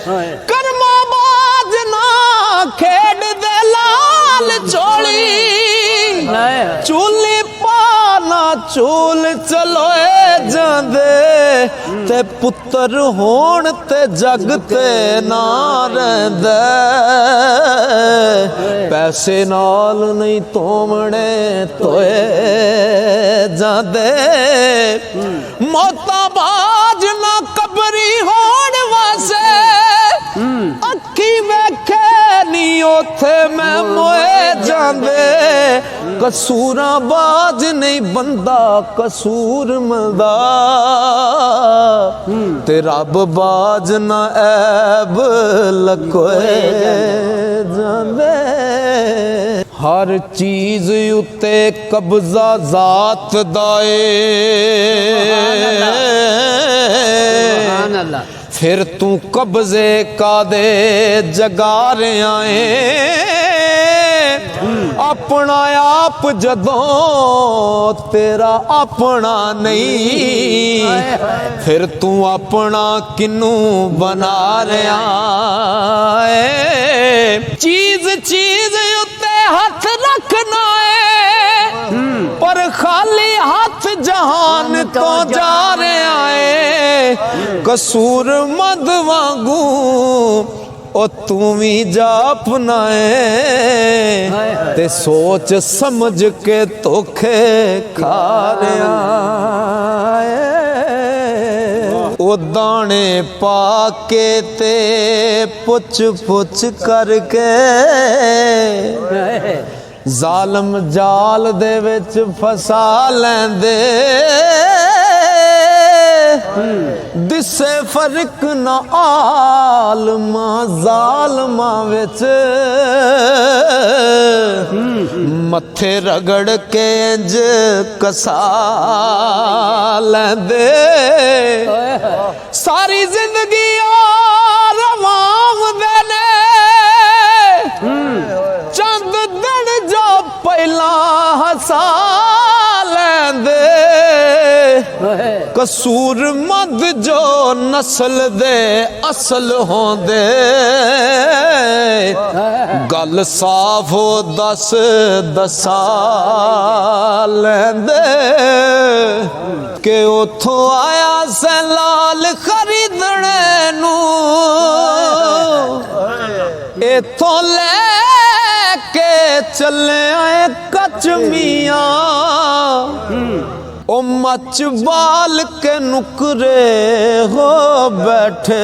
ਕਰਮਾ ਬਾਜ ਨਾ ਖੇਡ ਦੇ ਲਾਲ ਚੋਲੀ ਚੂਲੀ ਪਾਣਾ ਚੂਲ ਚਲੋਏ ਜਾਂਦੇ ਤੇ ਪੁੱਤਰ ਹੋਣ ਤੇ ਜਗ ਤੇ ਨਾ ਰਹਿੰਦਾ ਪੈਸੇ ਨਾਲ ਨਹੀਂ ਤੋਮਣੇ ਤੋਏ ਜਾਂਦੇ ਮੌਤਾਂ ਬਾਜ ਨਾ ਕਬਰੀ ਹੋਣ ਵਾਸੇ ਅੱਖੀ ਵੇਖੇ ਨੀ ਉਥੇ ਮੈਂ ਮੋਏ ਜਾਂਦੇ ਕਸੂਰਾਂ ਬਾਜ ਨਹੀਂ ਬੰਦਾ ਕਸੂਰ ਮਿਲਦਾ ਤੇ ਰੱਬ ਬਾਜ ਨਾ ਐਬ ਲਕੋਏ ਜਾਂਦੇ हर चीज उत्ते कब्जा जात दाए फिर तू कब्जे का दे जगा रहा है अपना आप जदों तेरा अपना नहीं फिर तू अपना किनू बना रहा है चीज चीज हाथ रखना है पर खाली हाथ जहान तो जा रहा है कसूर मद वांगू ओ तू भी जा अपनाए ते सोच समझ के धोखे खा रहा है ओ दाने पाके ते पुछ पुछ करके जालम जाल दे विच फसा लैंदे दिसे फर्क न आलमा जालमा विच मथे रगड़ के इंज कसा लैंदे सारी जिंदगी रवाम देने चंद दिन जो पहला हसा लैंदे कसूर मद जो नस्ल दे असल होंदे गल साफ हो दस दसा लैंदे के उथों आया से लाल खरीदने नू इथों लेके चले आए कचमिया ओ मच बाल के नुकरे हो बैठे।